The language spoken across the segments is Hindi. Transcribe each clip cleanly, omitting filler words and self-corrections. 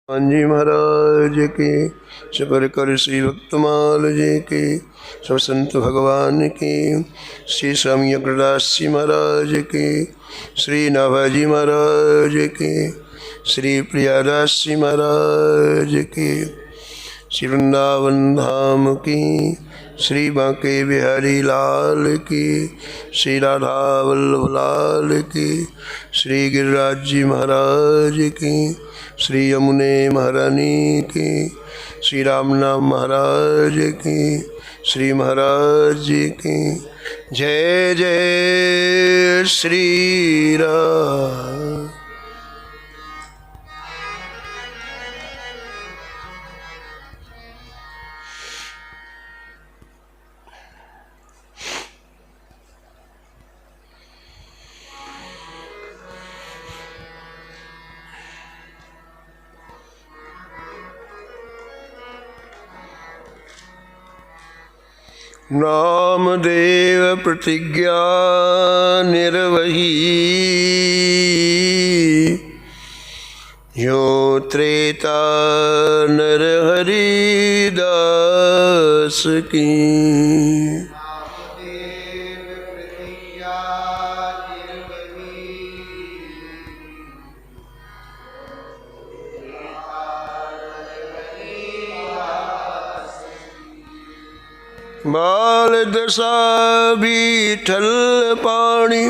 जी महाराज के सबर कर श्री भक्तमाल जी के सब संत भगवान के श्री स्वामी अग्रदास जी महाराज के श्री नाभाजी महाराज के श्री प्रियादास जी महाराज के श्री वृंदावन धाम की श्री बांके बिहारी लाल की श्री राधा वल्लभ लाल की श्री गिरिराज जी महाराज की श्री यमुने महारानी की श्री रामनाम महाराज की श्री महाराज जी की जय जय श्री राम। नामदेव प्रतिज्ञा निर्वही यो त्रेता नरहरि दास की। बाल दशा बीठल पानी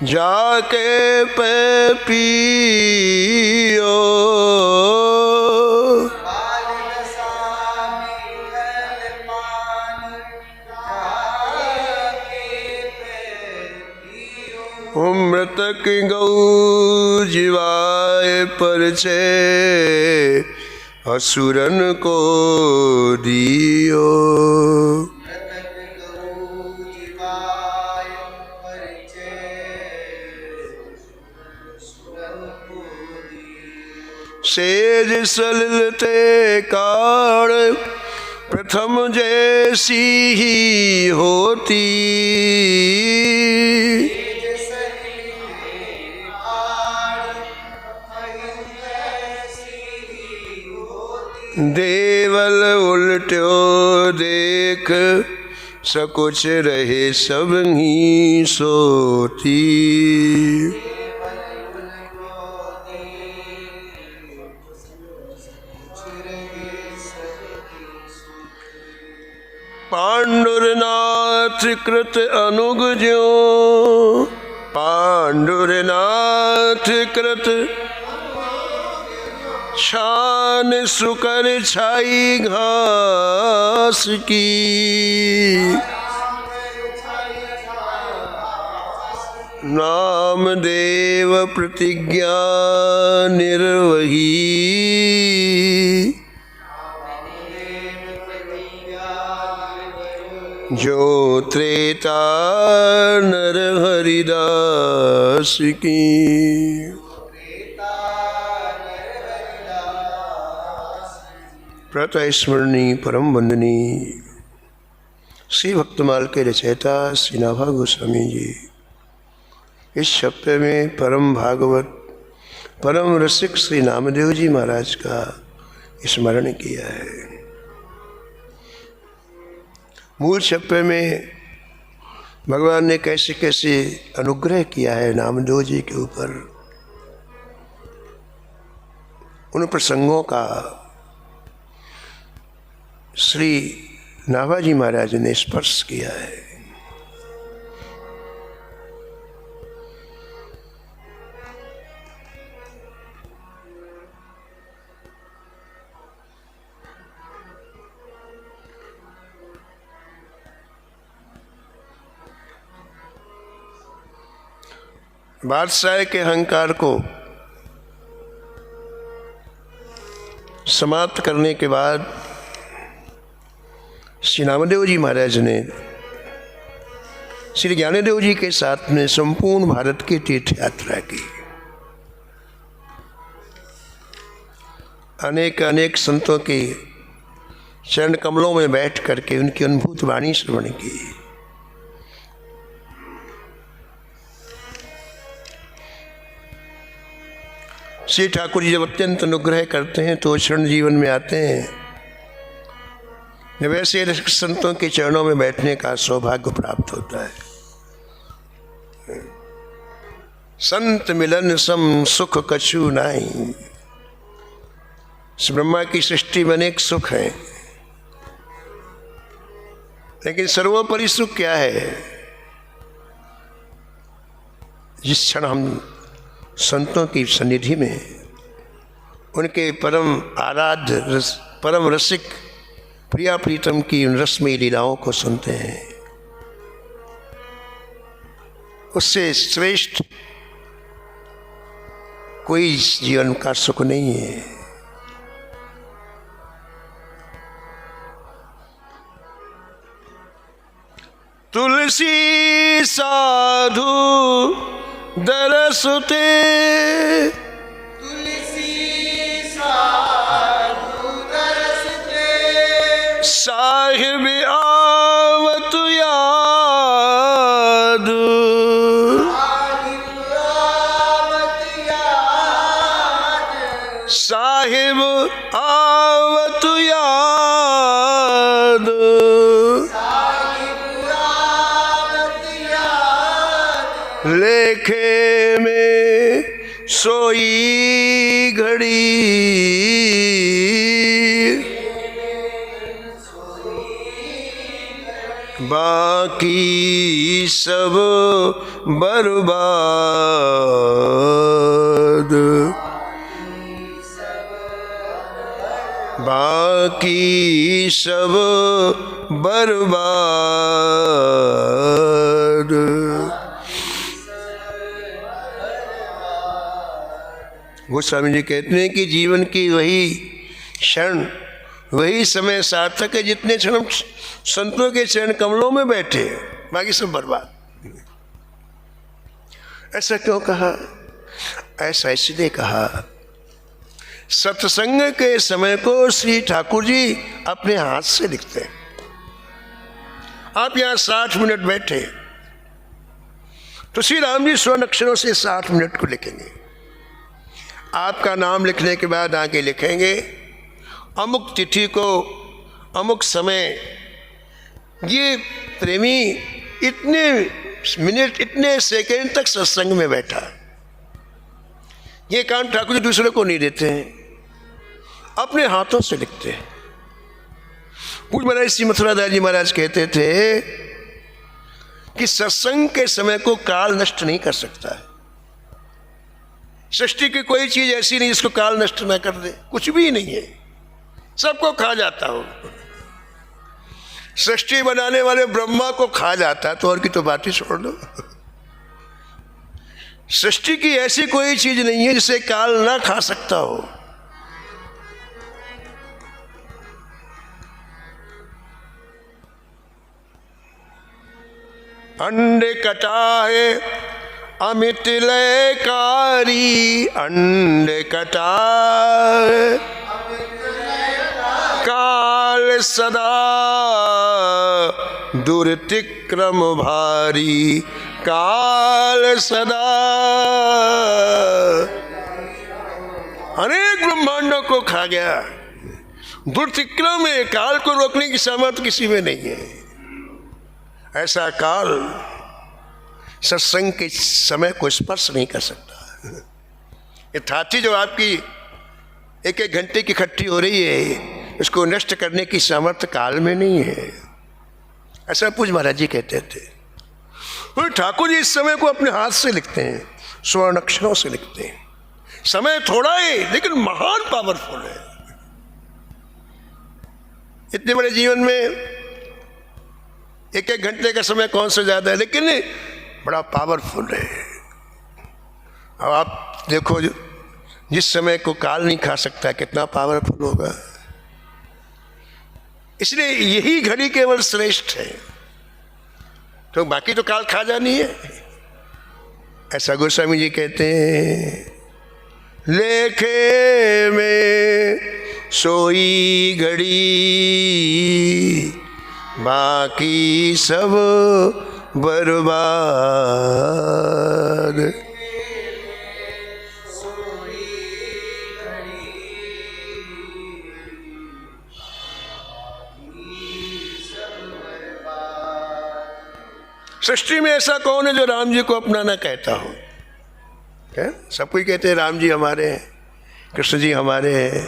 जाके पे पियो। मृतक गौ जीवाए पर छे असुरन को दियो। सेज सलिलते काल प्रथम जैसी ही होती। देवल उल्ट्यो देख सकुच रहे सब ही सोती। पांडुरनाथ कृत अनुग ज्यों पांडुरनाथ कृत शान सुकर छाई घास की। नामदेव प्रतिज्ञा निर्वही जो त्रेता नरहरि दास की। प्रातः स्मरणीय परम वंदनीय श्री भक्तमाल के रचयिता श्री नाभा गोस्वामी जी इस सप्ताह में परम भागवत परम रसिक श्री नामदेव जी महाराज का स्मरण किया है। मूल सप्ताह में भगवान ने कैसे कैसे अनुग्रह किया है नामदेव जी के ऊपर, उन प्रसंगों का श्री नाभाजी महाराज ने स्पर्श किया है। बादशाह के अहंकार को समाप्त करने के बाद श्री नामदेव जी महाराज ने श्री ज्ञानदेव जी के साथ में संपूर्ण भारत की तीर्थ यात्रा की। अनेक अनेक संतों के चरण कमलों में बैठ करके उनकी अनुभूत वाणी श्रवण की। श्री ठाकुर जी जब अत्यंत अनुग्रह करते हैं तो क्षण जीवन में आते हैं, वैसे संतों के चरणों में बैठने का सौभाग्य प्राप्त होता है। संत मिलन सम सुख कछु नहीं। इस ब्रह्मा की सृष्टि में अनेक सुख है, लेकिन सर्वोपरि सुख क्या है? जिस क्षण हम संतों की सन्निधि में उनके परम आराध्य परम रसिक प्रिया प्रीतम की उन रसमयी लीलाओं को सुनते हैं, उससे श्रेष्ठ कोई जीवन का सुख नहीं है। तुलसी साधु दरसते, तुलसी साधु दरसते, साहिब आवत याद, साहिब आवत याद, साहिब आवत याद, साहिब आवत याद, लेखे में सोई घड़ी, बाकी सब बर्बाद, बाकी सब बर्बाद। गोस्वामी जी कहते हैं कि जीवन की वही क्षण, वही समय सार्थक है जितने क्षण हम संतों के चरण कमलों में बैठे, बाकी सब बर्बाद। ऐसा क्यों कहा? ऐसा इसलिए कहा, सत्संग के समय को श्री ठाकुर जी अपने हाथ से लिखते हैं। आप यहाँ 60 मिनट बैठे तो श्री राम जी स्वर्ण अक्षरों से 60 मिनट को लिखेंगे। आपका नाम लिखने के बाद आगे लिखेंगे अमुक तिथि को अमुक समय ये प्रेमी इतने मिनट इतने सेकंड तक सत्संग में बैठा। ये काम ठाकुर जी दूसरे को नहीं देते हैं, अपने हाथों से लिखते हैं। पूज्य महाराज श्री मथुरादास जी महाराज कहते थे कि सत्संग के समय को काल नष्ट नहीं कर सकता है। सृष्टि की कोई चीज ऐसी नहीं जिसको काल नष्ट ना कर दे, कुछ भी नहीं है, सबको खा जाता हो। सृष्टि बनाने वाले ब्रह्मा को खा जाता है तो और की तो बात ही छोड़ दो। सृष्टि की ऐसी कोई चीज नहीं है जिसे काल ना खा सकता हो। अंडे कटाए अमित लयकारी, अंडे कटाए काल सदा दुर्तिक्रम भारी, काल सदा। अनेक ब्रह्मांडों को खा गया, दुर्तिक्रम है, काल को रोकने की सामर्थ्य किसी में नहीं है। ऐसा काल सत्संग के समय को स्पर्श नहीं कर सकता। ये थाती जो आपकी एक एक घंटे की इकट्ठी हो रही है, इसको नष्ट करने की सामर्थ्य काल में नहीं है। ऐसा पूज्य महाराज जी कहते थे। और ठाकुर जी इस समय को अपने हाथ से लिखते हैं, स्वर्ण अक्षरों से लिखते हैं। समय थोड़ा है लेकिन महान पावरफुल है। इतने बड़े जीवन में एक एक घंटे का समय कौन सा ज्यादा है, लेकिन बड़ा पावरफुल है। अब आप देखो जिस समय को काल नहीं खा सकता कितना पावरफुल होगा। इसलिए यही घड़ी केवल श्रेष्ठ है, तो बाकी तो काल खा जानी है। ऐसा गोस्वामी जी कहते हैं, लेखे में सोई घड़ी, बाकी सब बर्बाद। सृष्टि में ऐसा कौन है जो राम जी को अपना ना कहता हो? क्या सब कोई कहते हैं राम जी हमारे हैं, कृष्ण जी हमारे हैं,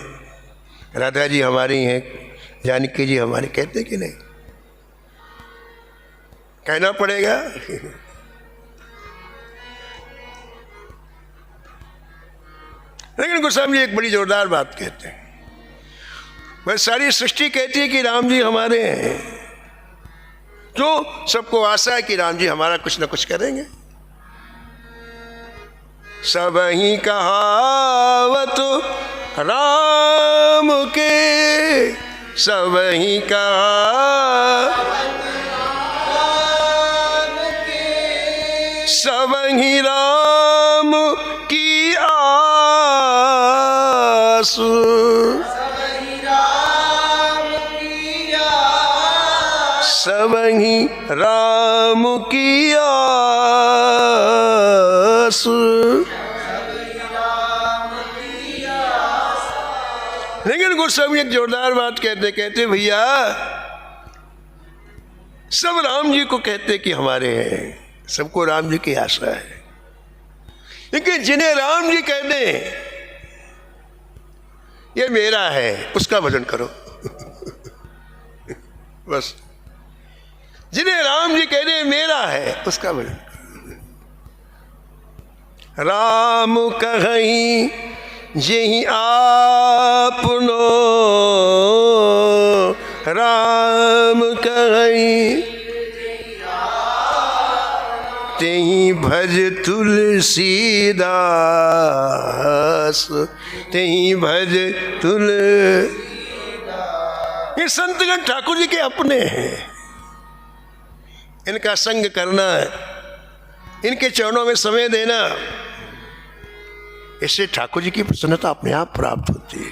राधा जी हमारी हैं, जानकी जी हमारे, कहते कि नहीं? कहना पड़ेगा। लेकिन गोस्वामी जी एक बड़ी जोरदार बात कहते हैं, बस सारी सृष्टि कहती है कि राम जी हमारे हैं, तो सबको आशा है कि राम जी हमारा कुछ ना कुछ करेंगे। सब ही कहावत राम के, सब ही सब ही राम की आस, सब ही राम की आस। लेकिन गोस्वामी एक जोरदार बात कहते भैया सब राम जी को कहते कि हमारे हैं, सबको राम जी की आशा है, लेकिन जिन्हें राम जी कह दें ये मेरा है, उसका भजन करो। बस जिन्हें राम जी कह दें मेरा है, उसका भजन करो। राम कहीं यही आपनो, राम कहीं तेहि भज तुलसीदास, तेहि भज ये संतगण ठाकुर जी के अपने हैं, इनका संग करना, इनके चरणों में समय देना, इससे ठाकुर जी की प्रसन्नता अपने आप प्राप्त होती है।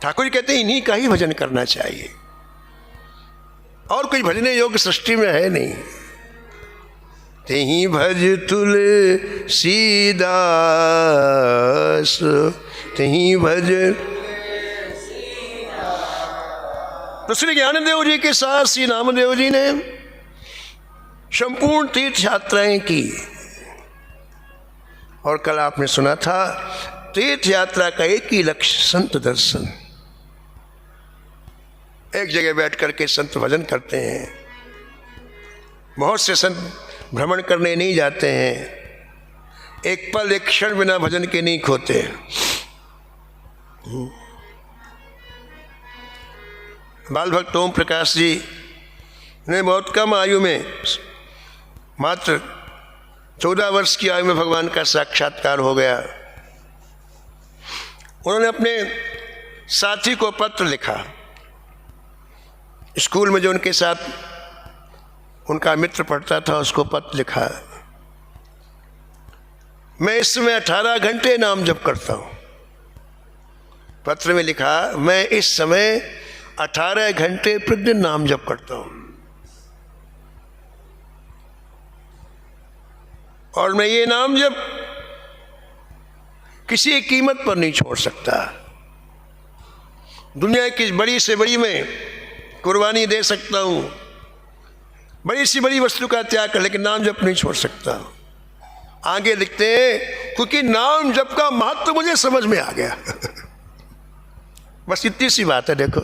ठाकुर जी कहते हैं इन्हीं का ही भजन करना चाहिए, और कोई भजने योग्य सृष्टि में है नहीं। तेहि भज तुलसीदास, तेहि भज। तो श्री ज्ञानदेव जी के साथ श्री नामदेव जी ने संपूर्ण तीर्थ यात्राएं की, और कल आपने सुना था तीर्थ यात्रा का एक ही लक्ष्य संत दर्शन। एक जगह बैठ करके संत भजन करते हैं, बहुत से संत भ्रमण करने नहीं जाते हैं, एक पल एक क्षण बिना भजन के नहीं खोते। बाल भक्त ओम प्रकाश जी ने बहुत कम आयु में, मात्र 14 वर्ष की आयु में भगवान का साक्षात्कार हो गया। उन्होंने अपने साथी को पत्र लिखा, स्कूल में जो उनके साथ उनका मित्र पढ़ता था उसको पत्र लिखा, मैं इस समय 18 घंटे नाम जप करता हूँ। पत्र में लिखा, मैं इस समय 18 घंटे प्रतिदिन नाम जप करता हूँ, और मैं ये नाम जप किसी कीमत पर नहीं छोड़ सकता। दुनिया की बड़ी से बड़ी मैं कुर्बानी दे सकता हूँ, बड़ी सी बड़ी वस्तु का त्याग कर, लेकिन नाम जप नहीं छोड़ सकता। आगे लिखते हैं, क्योंकि नाम जप का महत्व मुझे समझ में आ गया। बस इतनी सी बात है। देखो,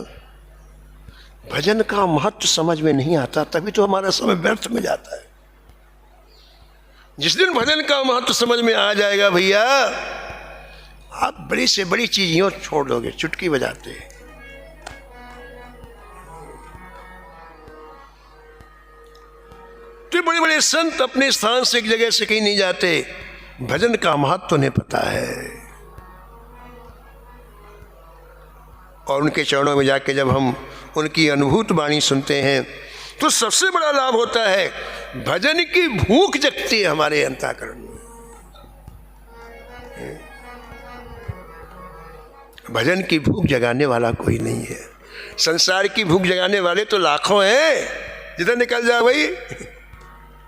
भजन का महत्व समझ में नहीं आता, तभी तो हमारा समय व्यर्थ में जाता है। जिस दिन भजन का महत्व समझ में आ जाएगा भैया, आप बड़ी से बड़ी चीज यूं छोड़ दोगे, चुटकी बजाते हैं। तो बड़े बड़े संत अपने स्थान से एक जगह से कहीं नहीं जाते, भजन का महत्व उन्हें पता है। और उनके चरणों में जाके जब हम उनकी अनुभूत वाणी सुनते हैं तो सबसे बड़ा लाभ होता है, भजन की भूख जगती है हमारे अंतःकरण में। भजन की भूख जगाने वाला कोई नहीं है। संसार की भूख जगाने वाले तो लाखों हैं, जिधर निकल जाओ भाई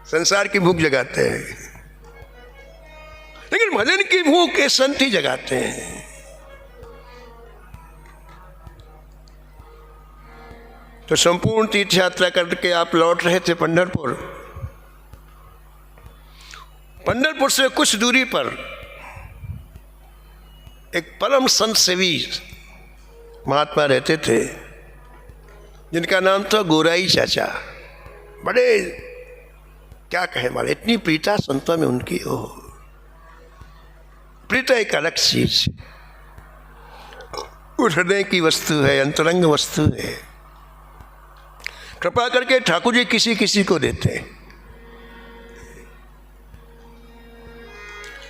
संसार की भूख जगाते हैं, लेकिन भजन की भूख ये संत ही जगाते हैं। तो संपूर्ण तीर्थ यात्रा करके आप लौट रहे थे पंढरपुर। पंढरपुर से कुछ दूरी पर एक परम संत सेवी महात्मा रहते थे, जिनका नाम था गोराई चाचा। बड़े क्या कहे वाले, इतनी प्रीता संतों में उनकी हो। प्रीता एक अलग चीज, हृदय की वस्तु है, अंतरंग वस्तु है। कृपा करके ठाकुर जी किसी किसी को देते हैं।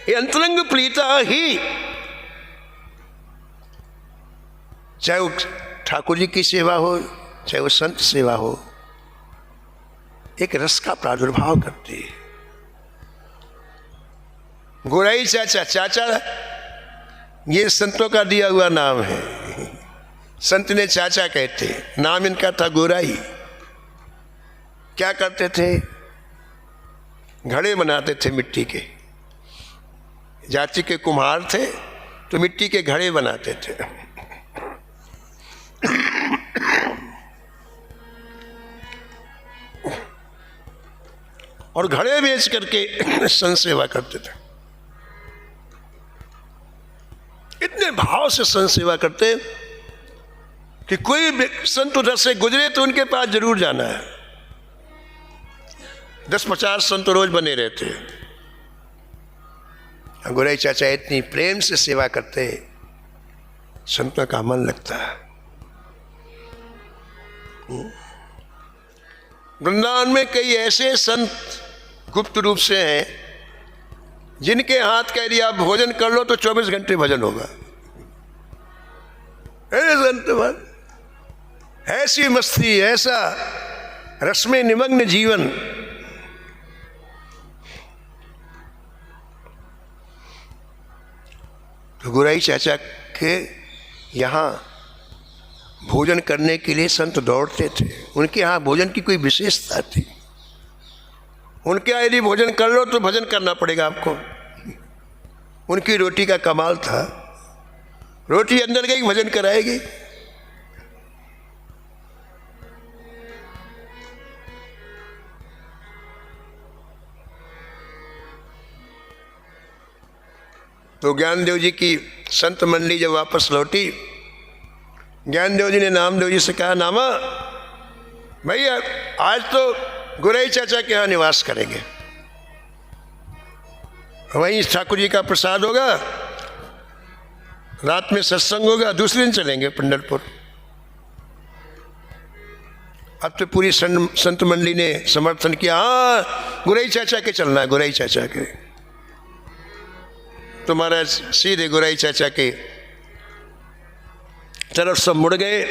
ये अंतरंग प्रीता ही, चाहे वो ठाकुर जी की सेवा हो, चाहे वो संत सेवा हो, एक रस का प्रादुर्भाव करती है। गोराई चाचा, चाचा ये संतों का दिया हुआ नाम है, संत ने चाचा कहते, नाम इनका था गोराई। क्या करते थे? घड़े बनाते थे मिट्टी के, जाति के कुम्हार थे तो मिट्टी के घड़े बनाते थे। और घड़े बेच करके संत सेवा करते थे। इतने भाव से संत सेवा करते कि कोई संत उधर से गुजरे तो उनके पास जरूर जाना है। 10-50 संत रोज बने रहते। गोराई चाचा इतनी प्रेम से सेवा करते, संतों का मन लगता है। वृंदावन में कई ऐसे संत गुप्त रूप से हैं, जिनके हाथ कह दिया आप भोजन कर लो तो 24 घंटे भजन होगा। ऐसे संत, ऐसी मस्ती, ऐसा रस में निमग्न जीवन। तो गोराई चाचा के यहाँ भोजन करने के लिए संत दौड़ते थे। उनके यहाँ भोजन की कोई विशेषता थी। उनके यहाँ यदि भोजन कर लो तो भजन करना पड़ेगा आपको। उनकी रोटी का कमाल था, रोटी अंदर गई भजन कराएगी। तो ज्ञानदेव जी की संत मंडली जब वापस लौटी, ज्ञानदेव जी ने नामदेव जी से कहा, नामा भैया आज तो गोराई चाचा के यहाँ निवास करेंगे, वहीं ठाकुर जी का प्रसाद होगा, रात में सत्संग होगा, दूसरे दिन चलेंगे पंढरपुर। अब तो पूरी संत मंडली ने समर्थन किया, हाँ गोराई चाचा के चलना है, गोराई चाचा के। तो महाराज सीधे गोराई चाचा के तरफ सब मुड़ गए।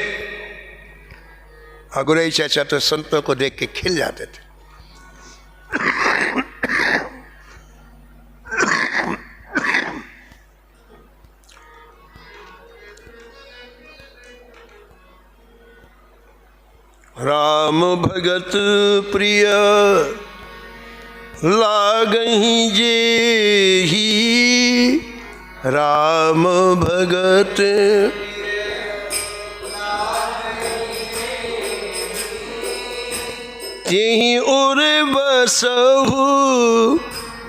और गोराई चाचा तो संतों को देख के खिल जाते थे। राम भगत प्रिय लागहि जेहि, राम भगत तेहि उर बसहु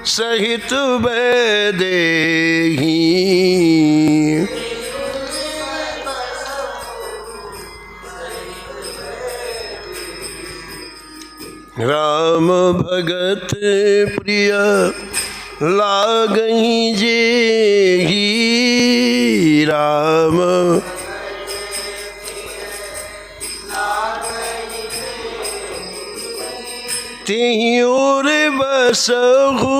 सहित बैदेहि। राम भगत प्रिय लागहि जेहि, राम तेहि उर बसहु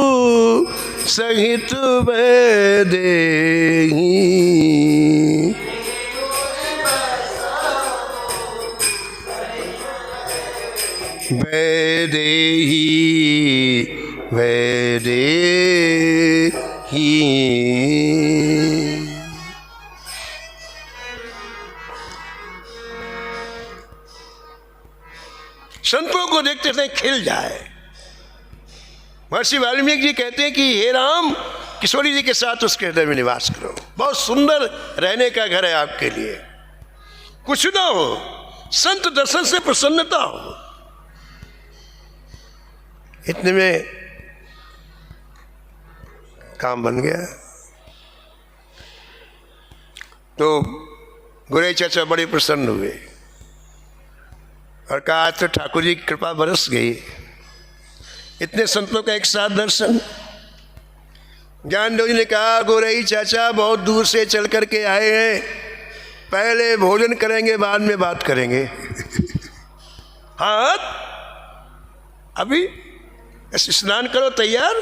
सहित बैदेहि। वैदेही वैदेही। संतों को देखते थे खिल जाए। महर्षि वाल्मीकि जी कहते हैं कि हे राम, किशोरी जी के साथ उसके हृदय में निवास करो, बहुत सुंदर रहने का घर है आपके लिए। कुछ ना हो, संत दर्शन से प्रसन्नता हो। इतने में काम बन गया। तो गुरई चाचा बड़े प्रसन्न हुए और कहा आज तो ठाकुर जी की कृपा बरस गई। इतने संतों का एक साथ दर्शन। ज्ञानदेव जी ने कहा गुरई चाचा बहुत दूर से चल करके आए हैं, पहले भोजन करेंगे बाद में बात करेंगे। हाँ अभी स्नान करो तैयार।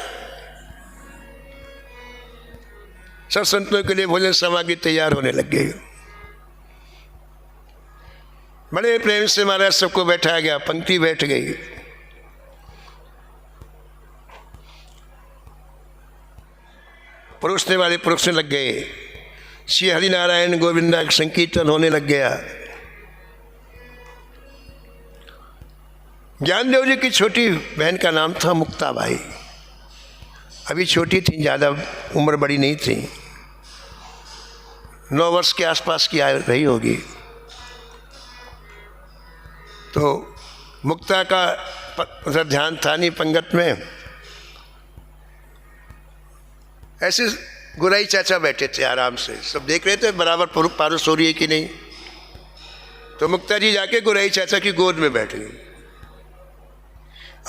सब संतों के लिए भोजन सामग्री तैयार होने लग गई। बड़े प्रेम से महाराज सबको बैठाया गया, पंक्ति बैठ गई। परोसने वाले परोसने लग गए। श्री हरिनारायण गोविंदा संकीर्तन होने लग गया। ज्ञानदेव जी की छोटी बहन का नाम था मुक्ता बाई। अभी छोटी थी, ज़्यादा उम्र बड़ी नहीं थी, 9 वर्ष के आसपास की आयु रही होगी। तो मुक्ता का उधर ध्यान था नहीं पंगत में। ऐसे गुराई चाचा बैठे थे आराम से, सब देख रहे थे बराबर पारुस हो रही है कि नहीं। तो मुक्ता जी जाके गुराई चाचा की गोद में बैठ गई।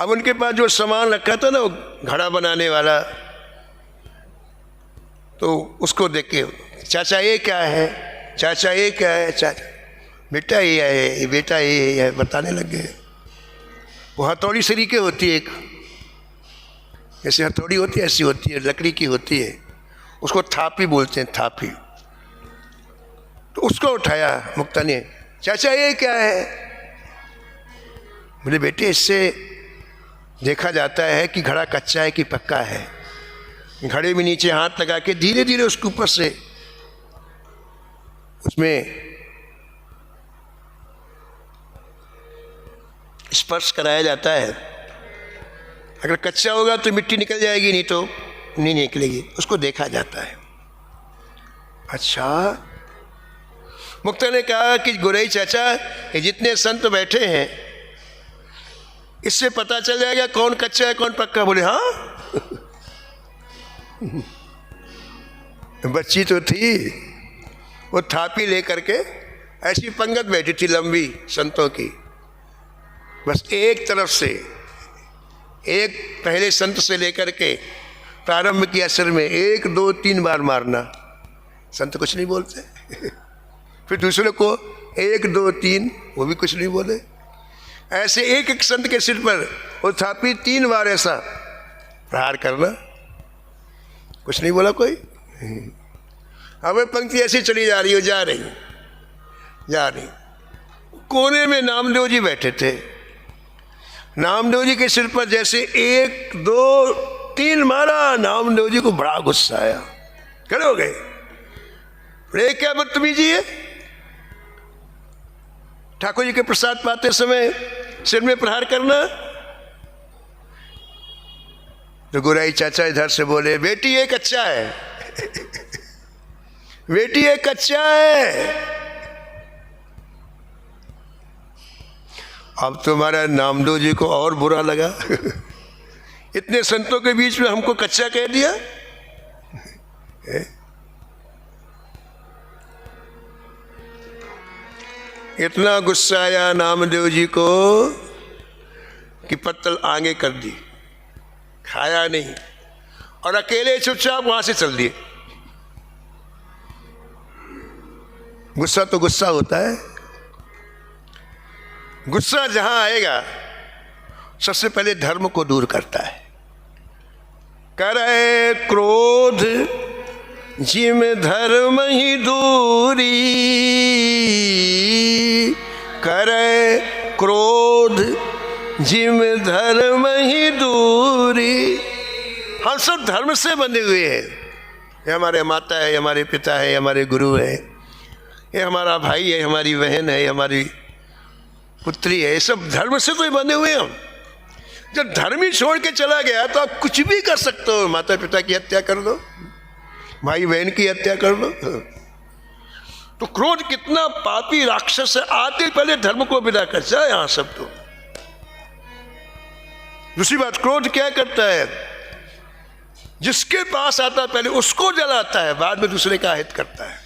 अब उनके पास जो सामान रखा था ना, वो घड़ा बनाने वाला, तो उसको देख के चाचा ये क्या है, चाचा ये क्या है, चाचा बेटा ये है, बेटा ये है, बताने लग गए। वो हथौड़ी सरीके होती है, एक जैसे हथौड़ी होती है ऐसी होती है, लकड़ी की होती है, उसको थापी बोलते हैं, थापी। तो उसको उठाया मुक्ता ने, चाचा ये क्या है। बोले बेटे इससे देखा जाता है कि घड़ा कच्चा है कि पक्का है। घड़े में नीचे हाथ लगा के धीरे धीरे उसके ऊपर से उसमें स्पर्श कराया जाता है। अगर कच्चा होगा तो मिट्टी निकल जाएगी, नहीं तो नहीं निकलेगी, उसको देखा जाता है। अच्छा, मुक्ता ने कहा कि गुरई चाचा ये जितने संत बैठे हैं इससे पता चल जाएगा कौन कच्चा है कौन पक्का। बोले हाँ। बच्ची तो थी, वो थापी लेकर के ऐसी पंगत बैठी थी लंबी संतों की, बस एक तरफ से एक पहले संत से लेकर के प्रारंभ किया सिर में 1 2 3 बार मारना। संत कुछ नहीं बोलते। फिर दूसरे को 1 2 3, वो भी कुछ नहीं बोले। ऐसे एक एक संत के सिर पर वो थापी 3 बार ऐसा प्रहार करना, कुछ नहीं बोला कोई। अब पंक्ति ऐसी चली जा रही हो, जा रही। कोने में नामदेव जी बैठे थे। नामदेव जी के सिर पर जैसे 1 2 3 मारा, नामदेव जी को बड़ा गुस्सा आया, खड़े हो गए। रे क्या बदतमीजी है, ठाकुर जी के प्रसाद पाते समय सिर में प्रहार करना। तो गुराई चाचा इधर से बोले बेटी ये कच्चा है, बेटी ये कच्चा है। अब तुम्हारा नामदेव जी को और बुरा लगा। इतने संतों के बीच में हमको कच्चा कह दिया। इतना गुस्सा आया नामदेव जी को कि पत्तल आगे कर दी, खाया नहीं और अकेले चुपचाप वहां से चल दिए। गुस्सा तो गुस्सा होता है, गुस्सा जहां आएगा सबसे पहले धर्म को दूर करता है। करे क्रोध जिम धर्म ही दूरी, करे क्रोध जिम धर्म ही दूरी। हम सब धर्म से बंधे हुए हैं। ये हमारे माता है, हमारे पिता है, हमारे गुरु है, ये हमारा भाई है, हमारी बहन है, हमारी पुत्री है, ये सब धर्म से तो बंधे हुए हैं हम। जब धर्म ही छोड़ के चला गया तो आप कुछ भी कर सकते हो। माता पिता की हत्या कर दो, भाई बहन की हत्या कर दो। तो क्रोध कितना पापी राक्षस है, आते पहले धर्म को विदा कर जाए यहां सब। तो दूसरी बात, क्रोध क्या करता है, जिसके पास आता है पहले उसको जलाता है, बाद में दूसरे का हित करता है।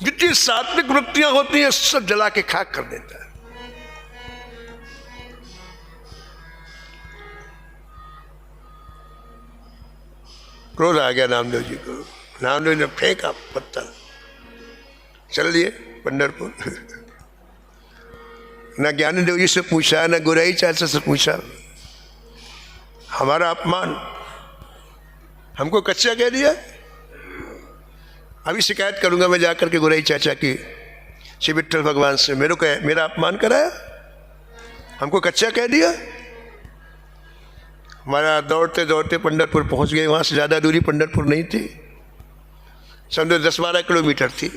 जितनी सात्विक वृत्तियां होती हैं सब जला के खाक कर देता है। क्रोध आ गया नामदेव जी को, नामदेव ने फेंका पत्थर, चल दिए पंढरपुर। न ज्ञानदेव जी से पूछा, न गुराई चाचा से पूछा। हमारा अपमान, हमको कच्चा कह दिया। अभी शिकायत करूंगा मैं जाकर के गुराई चाचा की, श्री विट्ठल भगवान से, मेरा अपमान कराया, हमको कच्चा कह दिया। हमारा दौड़ते दौड़ते पंढरपुर पहुंच गए। वहां से ज़्यादा दूरी पंढरपुर नहीं थी, समझो 10-12 किलोमीटर थी।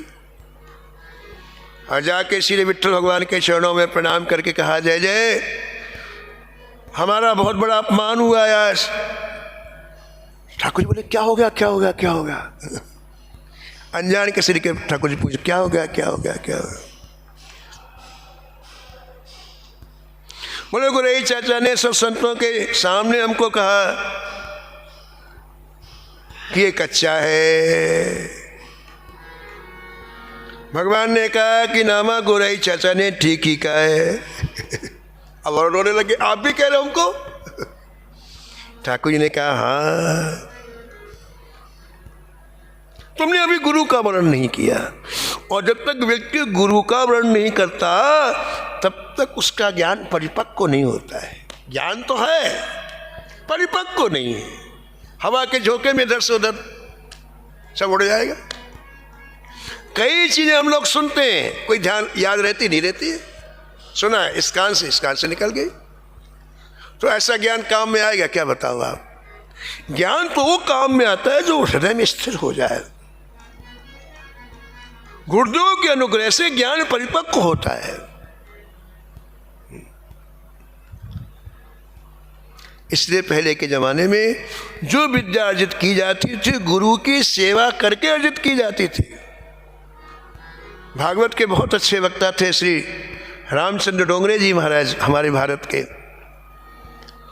और जाके श्री विट्ठल भगवान के चरणों में प्रणाम करके कहा, जय जय, हमारा बहुत बड़ा अपमान हुआ यार। ठाकुर जी बोले, क्या हो गया, क्या हो गया, क्या हो गया? अनजान के श्री के ठाकुर जी पूछे, क्या हो गया, क्या हो गया, क्या हो गया? बोले, गुरई चाचा ने सब संतों के सामने हमको कहा कि ये कच्चा है। भगवान ने कहा कि नामा गुरई चाचा ने ठीक ही कहा है। अब और रोने लगे, आप भी कह रहे हो हमको? ठाकुर जी ने कहा, हाँ, तुमने अभी गुरु का वर्णन नहीं किया, और जब तक व्यक्ति गुरु का वर्णन नहीं करता तब तक उसका ज्ञान परिपक्व नहीं होता है। ज्ञान तो है, परिपक्व नहीं है। हवा के झोंके में इधर से उधर सब उड़ जाएगा। कई चीजें हम लोग सुनते हैं, कोई ध्यान याद रहती नहीं रहती है। सुना है, इस कान से निकल गई, तो ऐसा ज्ञान काम में आएगा क्या, बताओ आप? ज्ञान तो वो काम में आता है जो हृदय में स्थिर हो जाए। गुरुदेव के अनुग्रह से ज्ञान परिपक्व होता है। इसलिए पहले के जमाने में जो विद्या अर्जित की जाती थी, गुरु की सेवा करके अर्जित की जाती थी। भागवत के बहुत अच्छे वक्ता थे श्री रामचंद्र डोंगरे जी महाराज, हमारे भारत के।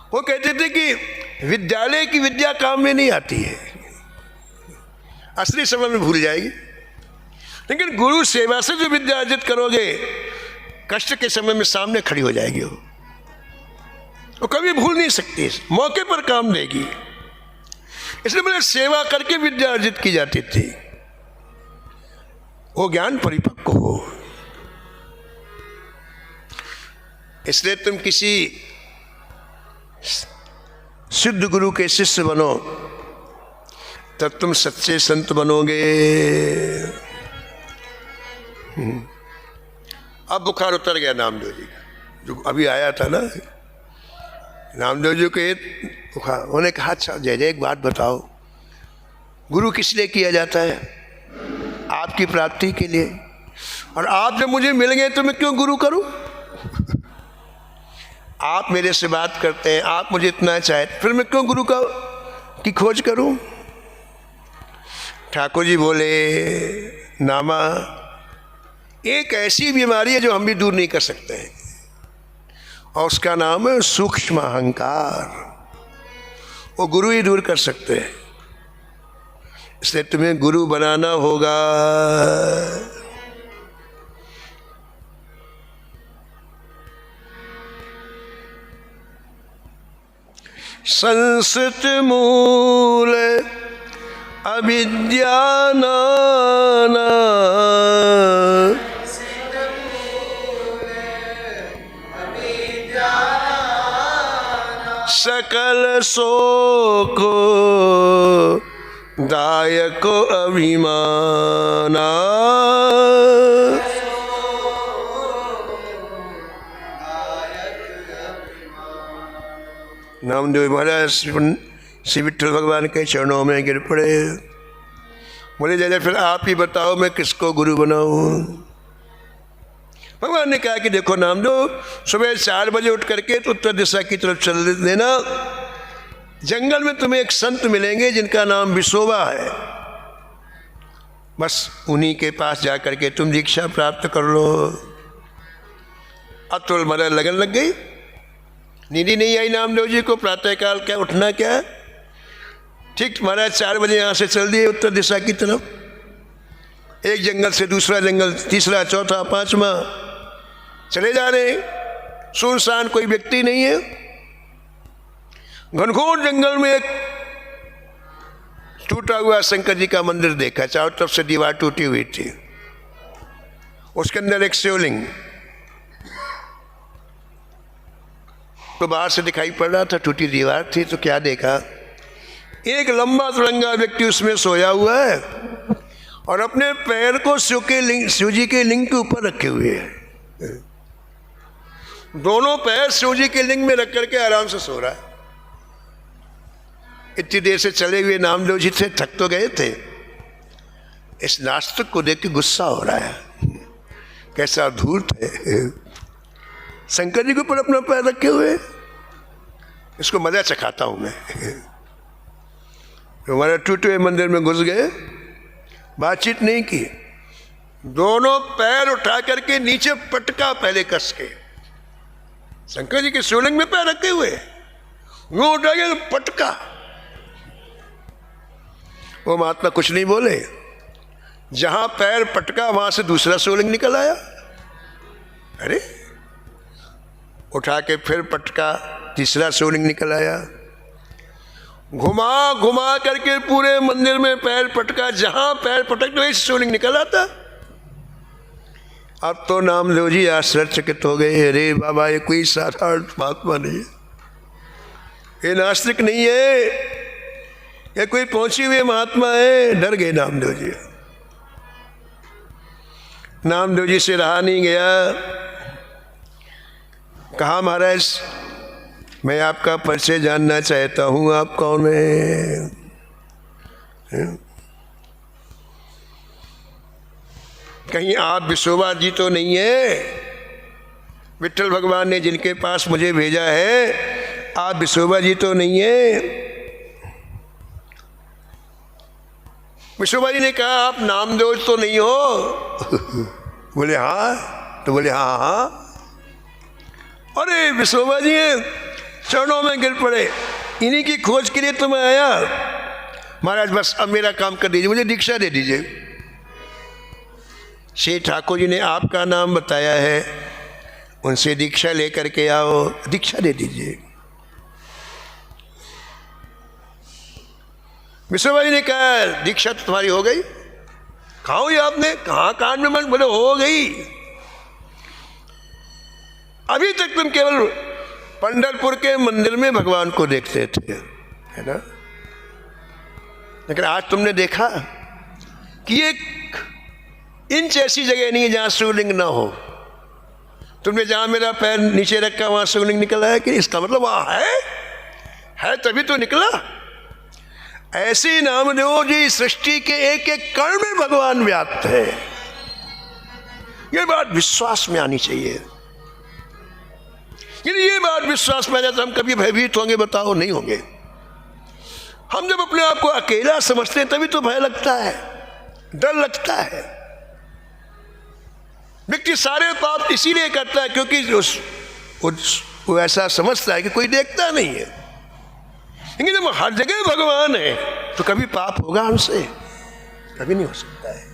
वो कहते थे कि विद्यालय की विद्या काम में नहीं आती है, असली समय में भूल जाएगी, लेकिन गुरु सेवा से जो विद्या अर्जित करोगे, कष्ट के समय में सामने खड़ी हो जाएगी। वो कभी भूल नहीं सकती, मौके पर काम देगी। इसलिए मैंने सेवा करके विद्या अर्जित की जाती थी, वो ज्ञान परिपक्व हो। इसलिए तुम किसी सिद्ध गुरु के शिष्य बनो, तब तुम सच्चे संत बनोगे। अब बुखार उतर गया नामदेव जी का, जो अभी आया था ना, नामदेव जी के बुखार। उन्होंने कहा, अच्छा जय जय, एक बात बताओ, गुरु किस लिए किया जाता है? आपकी प्राप्ति के लिए। और आप जब मुझे मिल गए तो मैं क्यों गुरु करूं? आप मेरे से बात करते हैं, आप मुझे इतना चाहते, फिर मैं क्यों गुरु की खोज करूं? ठाकुर जी बोले, नामा, एक ऐसी बीमारी है जो हम भी दूर नहीं कर सकते हैं, और उसका नाम है सूक्ष्म अहंकार। वो गुरु ही दूर कर सकते हैं। इसलिए तुम्हें गुरु बनाना होगा। संस्कृत मूल अविद्या नाना, सकल शोक दायक अभिमाना। नामदेव महाराज श्री विट्ठल भगवान के चरणों में गिर पड़े। बोले, जय फिर आप ही बताओ मैं किसको गुरु बनाऊं? भगवान ने कहा कि देखो नामदेव, सुबह 4 बजे उठ करके तो उत्तर दिशा की तरफ चल देना। जंगल में तुम्हें एक संत मिलेंगे जिनका नाम विसोबा है। बस उन्हीं के पास जा कर के तुम दीक्षा प्राप्त कर लो। अब तो महाराज लगन लग गई, नींद ही नहीं आई नामदेव जी को। प्रातःकाल क्या उठना क्या। ठीक महाराज 4 बजे यहाँ से चल दिए उत्तर दिशा की तरफ। एक जंगल से दूसरा जंगल, तीसरा, चौथा, 5वां चले जा रहे हैं। सुनसान, कोई व्यक्ति नहीं है। घनघोर जंगल में एक टूटा हुआ शंकर जी का मंदिर देखा। चारों तरफ से दीवार टूटी हुई थी, उसके अंदर एक शिवलिंग तो बाहर से दिखाई पड़ रहा था। टूटी दीवार थी तो क्या देखा, एक लंबा सुड़ंगा व्यक्ति उसमें सोया हुआ है और अपने पैर को शिव जी के लिंग के ऊपर रखे हुए है। दोनों पैर शिव जी के लिंग में रख करके आराम से सो रहा है। इतनी देर से चले हुए नामदेव जी थे, थक तो गए थे। इस नास्तिक को देख के गुस्सा हो रहा है, कैसा धूर्त है, शंकर जी के ऊपर अपना पैर रखे हुए, इसको मजा चखाता हूं मैं। हमारे टूटे हुए मंदिर में घुस गए, बातचीत नहीं की, दोनों पैर उठा करके नीचे पटका पहले कस के। शंकर जी के शिवलिंग में पैर रखे हुए, यूं उठा के पटका। वो महात्मा कुछ नहीं बोले। जहां पैर पटका वहां से दूसरा शिवलिंग निकल आया। अरे, उठा के फिर पटका, तीसरा शिवलिंग निकल आया। घुमा घुमा करके पूरे मंदिर में पैर पटका, जहां पैर पटक तो शिवलिंग निकल आता। अब तो नामदेव जी आश्चर्यचकित हो गए। अरे बाबा, ये कोई साधारण महात्मा नहीं है, ये नास्तिक नहीं है, ये कोई पहुंची हुए महात्मा है। डर गए नामदेव जी। नामदेव जी से रहा नहीं गया। कहा, महाराज मैं आपका परिचय जानना चाहता हूं, आप कौन हैं? कहीं आप विश्वभा जी तो नहीं है? विठ्ठल भगवान ने जिनके पास मुझे भेजा है, आप विश्वभा जी तो नहीं है? विश्वभा जी ने कहा, आप नामदेव तो नहीं हो? बोले हाँ। तो बोले हाँ हाँ। अरे विश्वभा जी चरणों में गिर पड़े, इन्हीं की खोज के लिए तो मैं आया। महाराज बस अब मेरा काम कर दीजिए, मुझे दीक्षा दे दीजिए। श्री ठाकुर जी ने आपका नाम बताया है, उनसे दीक्षा लेकर के आओ, दीक्षा दे दीजिए। विश्वभा जी ने कहा, दीक्षा तो तुम्हारी हो गई। कहा हुई आपने? कहाँ कान में मन? बोले हो गई। अभी तक तुम केवल पंढरपुर के मंदिर में भगवान को देखते थे, है ना, लेकिन आज तुमने देखा कि एक इंच ऐसी जगह नहीं है जहां शिवलिंग ना हो। तुमने जहां मेरा पैर नीचे रखा वहां शिवलिंग निकल आया कि इसका मतलब वहां है तभी तो निकला। ऐसे नामदेव जी सृष्टि के एक एक कण में भगवान व्याप्त है। ये बात विश्वास में आनी चाहिए। यदि ये बात विश्वास में आ जाए तो हम कभी भयभीत होंगे? बताओ, नहीं होंगे। हम जब अपने आप को अकेला समझते हैं तभी तो भय लगता है, डर लगता है। व्यक्ति सारे पाप इसीलिए करता है क्योंकि वो ऐसा समझता है कि कोई देखता नहीं है। लेकिन जब हर जगह भगवान है तो कभी पाप होगा हमसे? कभी नहीं हो सकता है?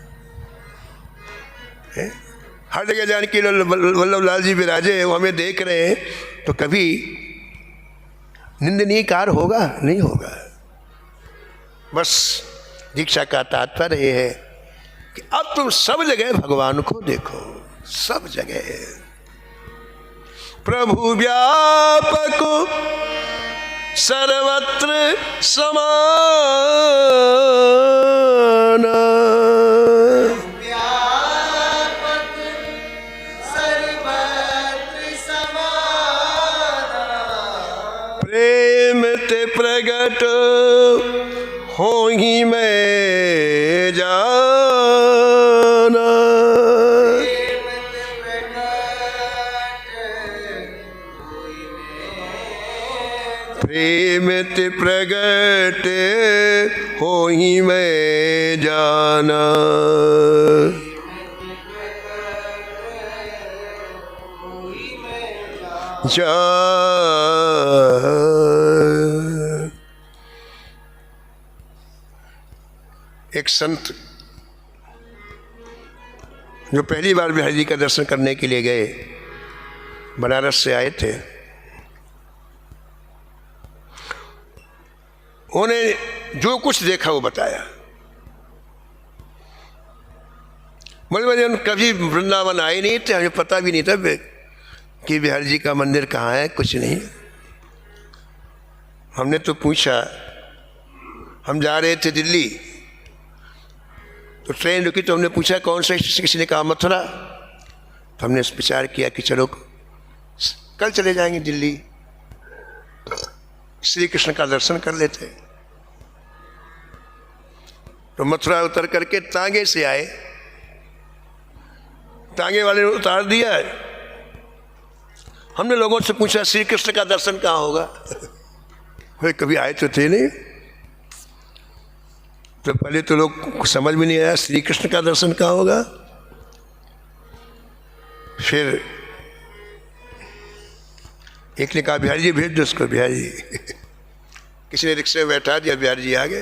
हर जगह जानकी वल्लभ लाल जी विराजे, वो हमें देख रहे हैं, तो कभी निंदनीय कार्य होगा? नहीं होगा। बस दीक्षा का तात्पर्य यह है कि अब तुम सब जगह भगवान को देखो, सब जगह। प्रभु व्यापक सर्वत्र समान, प्रेम ते प्रगट हो ही मैं जाना। प्रेम ते प्रगट हो ही मैं जाना। एक संत जो पहली बार बिहारी जी का दर्शन करने के लिए गए, बनारस से आए थे, उन्हें जो कुछ देखा वो बताया। बोले कभी वृंदावन आए नहीं थे, हमें पता भी नहीं था कि बिहारी जी का मंदिर कहाँ है, कुछ नहीं। हमने तो पूछा, हम जा रहे थे दिल्ली, तो ट्रेन रुकी तो हमने पूछा कौन सा स्टेशन, किसी ने कहा मथुरा। तो हमने विचार किया कि चलो कल चले जाएंगे दिल्ली, श्री कृष्ण का दर्शन कर लेते। तो मथुरा उतर करके तांगे से आए, तांगे वाले ने उतार दिया। हमने लोगों से पूछा श्री कृष्ण का दर्शन कहाँ होगा, वे कभी आए तो थे नहीं। तो पहले तो लोग को समझ में नहीं आया श्री कृष्ण का दर्शन कहाँ होगा। फिर एक ने कहा बिहारी जी भेज दो उसको, बिहारी जी किसी ने रिक्शे में बैठा दिया, बिहारी जी आ गए।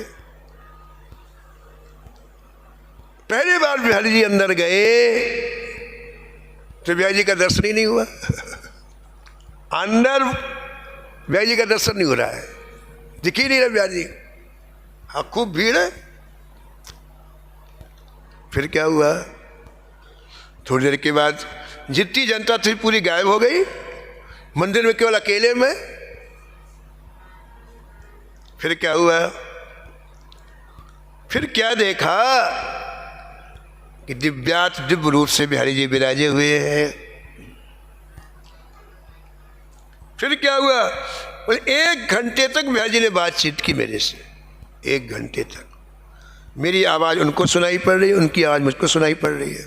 पहली बार बिहारी जी अंदर गए तो बिहारी जी का दर्शन ही नहीं हुआ। अंदर बिहारी जी का दर्शन नहीं हो रहा है, दिख ही नहीं रहा बिहारी जी। हाँ, खूब भीड़ है। फिर क्या हुआ, थोड़ी देर के बाद जितनी जनता थी पूरी गायब हो गई, मंदिर में केवल अकेले में। फिर क्या हुआ, फिर क्या देखा कि दिव्यात दिव्य रूप से बिहारी जी विराजे हुए हैं। फिर क्या हुआ, बोले 1 घंटे तक बिहारी जी ने बातचीत की मेरे से, 1 घंटे तक। मेरी आवाज़ उनको सुनाई पड़ रही है, उनकी आवाज़ मुझको सुनाई पड़ रही है।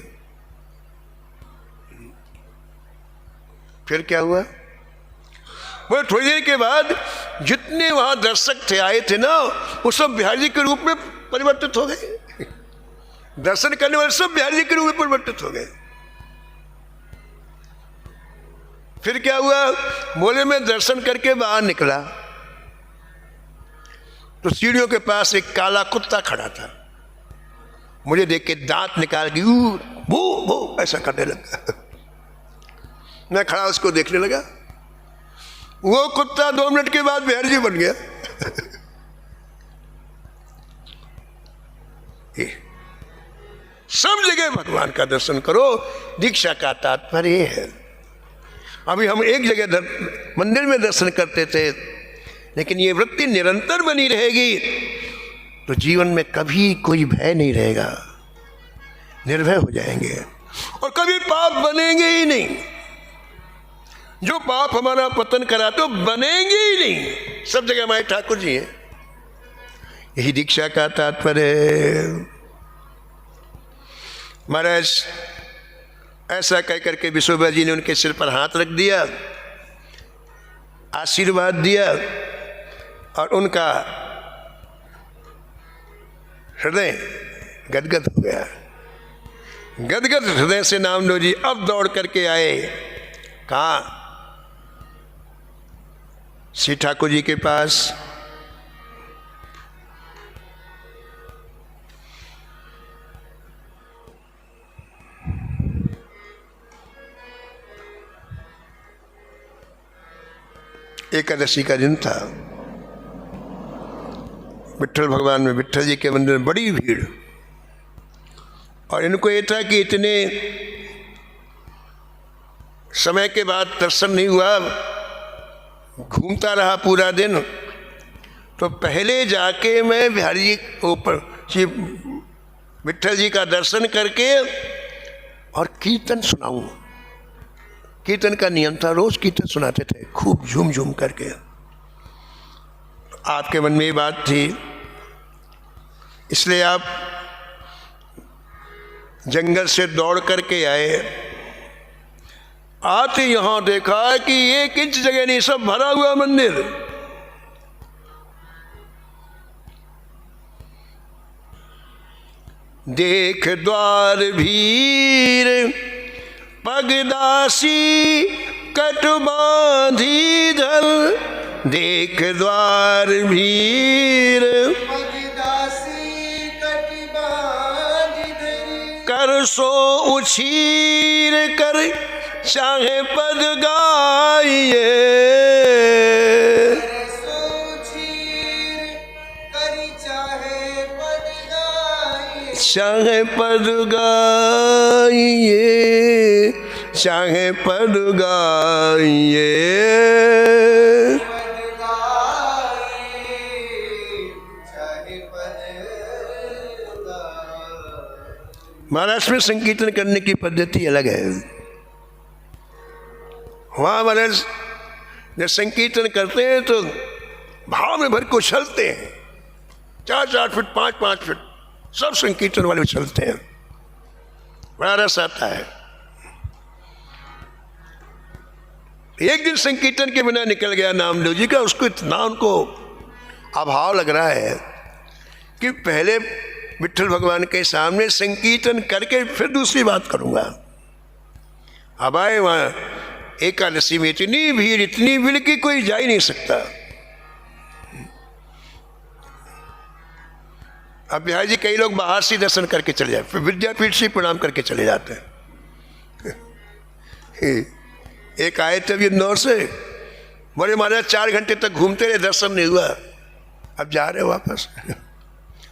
फिर क्या हुआ, वो थोड़ी देर के बाद जितने वहाँ दर्शक थे आए थे ना, वो सब बिहारी जी के रूप में परिवर्तित हो गए। दर्शन करने वाले सब बिहारी जी के रूप में परिवर्तित हो गए। फिर क्या हुआ, बोले मैं दर्शन करके बाहर निकला तो सीढ़ियों के पास एक काला कुत्ता खड़ा था। मुझे देख के दांत निकाल के भू भू ऐसा करने लगा। मैं खड़ा उसको देखने लगा। वो कुत्ता 2 मिनट के बाद बिहारी जी बन गया। सब जगह भगवान का दर्शन करो, दीक्षा का तात्पर्य है। अभी हम एक जगह मंदिर में दर्शन करते थे, लेकिन ये वृत्ति निरंतर बनी रहेगी तो जीवन में कभी कोई भय नहीं रहेगा, निर्भय हो जाएंगे और कभी पाप बनेंगे ही नहीं। जो पाप हमारा पतन कराते हो बनेंगे ही नहीं। सब जगह हमारे ठाकुर जी हैं। यही दीक्षा का तात्पर्य है। महाराज ऐसा कह करके विश्वभा जी ने उनके सिर पर हाथ रख दिया, आशीर्वाद दिया और उनका हृदय गदगद हो गया। गदगद हृदय से नामदेव जी अब दौड़ करके आए, कहाँ, श्री ठाकुर जी के पास। एकादशी का दिन था। विट्ठल भगवान में, विट्ठल जी के मंदिर में बड़ी भीड़, और इनको ये था कि इतने समय के बाद दर्शन नहीं हुआ, घूमता रहा पूरा दिन। तो पहले जाके मैं बिहारी जी ऊपर श्री विट्ठल जी का दर्शन करके और कीर्तन सुनाऊं। कीर्तन का नियम था, रोज कीर्तन सुनाते थे खूब झूम झूम करके। आपके मन में ये बात थी, इसलिए आप जंगल से दौड़ करके आए। आते यहां देखा कि 1 इंच जगह नहीं, सब भरा हुआ मंदिर। देख द्वार भीर पगदासी कट बांधी धर, देख द्वार भीर मगदासी कटि बांधि धरि, कर सो उछीर कर चाहे पद गाइए, सोचीर करि चाहे पद गाइए, चाहे पद गाइए, चाहे पद गाइए। पद गाइए, चाहे पद गाइए। महाराष्ट्र में संकीर्तन करने की पद्धति अलग है। वहाँ महाराज जब संकीर्तन करते हैं तो भाव में भर के उछलते हैं, 4-4 फीट 5-5 फीट सब संकीर्तन वाले उछलते हैं, बड़ा रस आता है। एक दिन संकीर्तन के बिना निकल गया नामदेव जी का, उसको इतना उनको अभाव लग रहा है कि पहले विट्ठल भगवान के सामने संकीर्तन करके फिर दूसरी बात करूंगा। अब आए वहाँ एकादशी में इतनी भीड़ कि कोई जा ही नहीं सकता। अब बिहार जी कई लोग बाहर से दर्शन करके चले जाते, फिर विद्यापीठ से प्रणाम करके चले जाते हैं। एक आए थे इंदौर से, बोले महाराज 4 घंटे तक घूमते रहे, दर्शन नहीं हुआ, अब जा रहे वापस।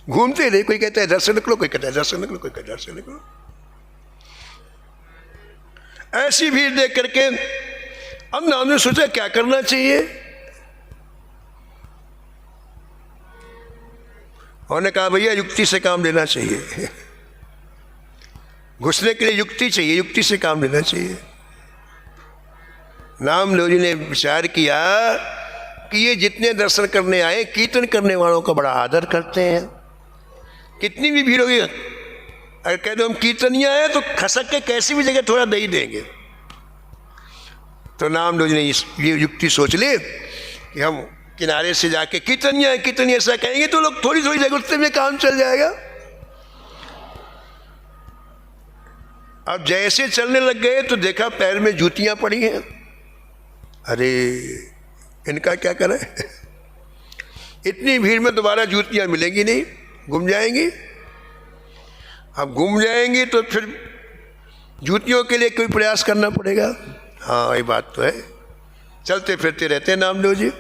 घूमते रहे, कोई कहता है दर्शन निकलो, कोई कहता है दर्शन निकलो, कोई कहता है दर्शन निकलो। ऐसी भीड़ देख करके अब हमने सोचा क्या करना चाहिए। उन्होंने कहा भैया युक्ति से काम लेना चाहिए, घुसने के लिए युक्ति चाहिए, युक्ति से काम लेना चाहिए। नामदेव जी ने विचार किया कि ये जितने दर्शन करने आए कीर्तन करने वालों का बड़ा आदर करते हैं, कितनी भी भीड़ होगी, अगर कह दो हम कीर्तनिया आए तो खसक के कैसी भी जगह थोड़ा दे ही देंगे। तो नामदेव जी ने ये युक्ति सोच ली कि हम किनारे से जाके कीर्तनिया ऐसा कहेंगे तो लोग थोड़ी थोड़ी जगह उतने में काम चल जाएगा। अब जैसे चलने लग गए तो देखा पैर में जूतियां पड़ी हैं। अरे इनका क्या करें, इतनी भीड़ में दोबारा जूतियां मिलेंगी नहीं, गुम जाएंगी। अब गुम जाएंगी तो फिर जूतियों के लिए कोई प्रयास करना पड़ेगा। हाँ ये बात तो है, चलते फिरते रहते हैं नामदेव जी।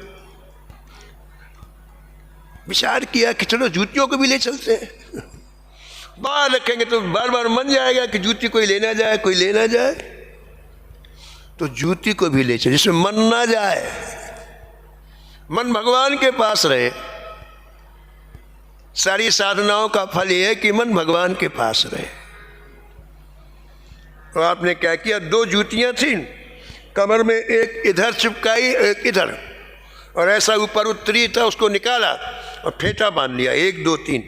विचार किया कि चलो जूतियों को भी ले चलते हैं, बाहर रखेंगे तो बार बार मन जाएगा कि जूती कोई लेना जाए, कोई लेना जाए, तो जूती को भी ले चले जिसमें मन ना जाए, मन भगवान के पास रहे। सारी साधनाओं का फल यह है कि मन भगवान के पास रहे। तो आपने क्या किया, 2 जूतियां थी, कमर में एक इधर चिपकाई एक इधर, और ऐसा ऊपर उत्तरी था उसको निकाला और फेंटा बांध लिया, 1 2 3,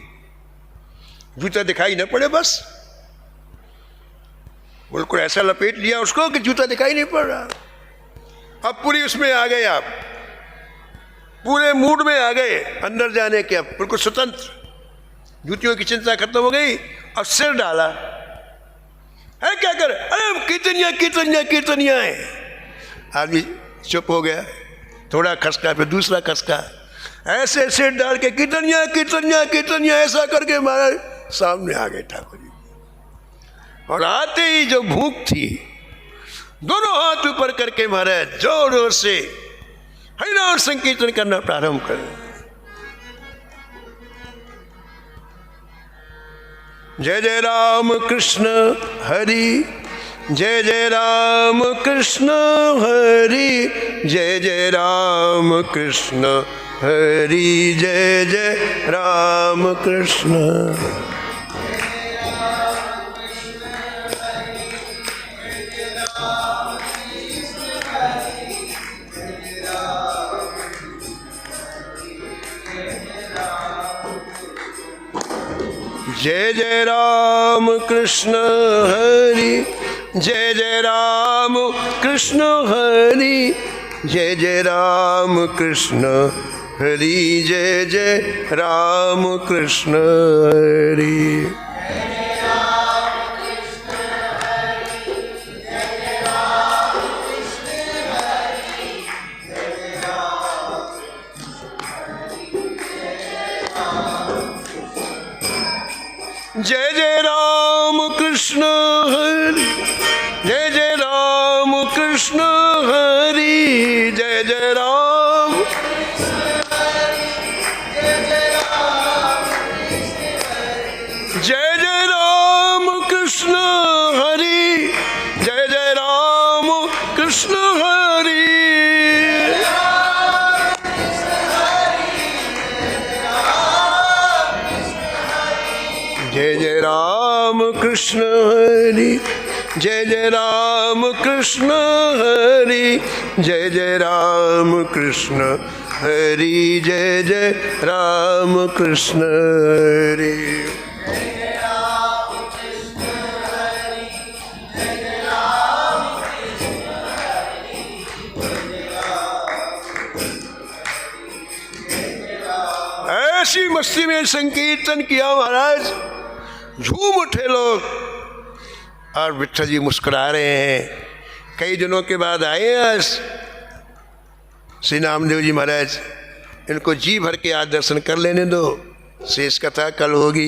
जूता दिखाई न पड़े, बस बिल्कुल ऐसा लपेट लिया उसको कि जूता दिखाई नहीं पड़ रहा। अब पूरी उसमें आ गए, आप पूरे मूड में आ गए अंदर जाने के, अब बिल्कुल स्वतंत्र, जूतियों की चिंता खत्म हो गई। और सिर डाला, है क्या कर, अरे कीर्तनिया है। आदमी चुप हो गया, थोड़ा खसका फिर दूसरा खसका, ऐसे सिर डाल के कीर्तनिया ऐसा करके महाराज सामने आ गए ठाकुर जी। और आते ही जो भूख थी, दोनों हाथ ऊपर करके महाराज जोर जोर से हरिनाम संकीर्तन करना प्रारंभ कर। जय जय राम कृष्ण हरि, जय जय राम कृष्ण हरि, जय जय राम कृष्ण हरि, जय जय राम कृष्ण। जय जय राम कृष्ण हरि, जय जय राम कृष्ण हरि, जय जय राम कृष्ण हरि, जय जय राम कृष्ण हरि। जय जय राम कृष्ण हरि, जय जय राम कृष्ण हरि, जय जय राम, जय जय राम कृष्ण हरि, जय जय राम कृष्ण हरि, जय जय राम कृष्ण हरि, जय जय राम कृष्ण हरि, जय जय राम कृष्ण हरि, जय जय राम कृष्ण हरि। ऐसी मस्ती में संकीर्तन किया महाराज, झूम उठे लोग। और विठ्ठल जी मुस्कुरा रहे हैं। कई दिनों के बाद आए आज श्री नामदेव जी महाराज, इनको जी भर के आज दर्शन कर लेने दो, शेष कथा कल होगी।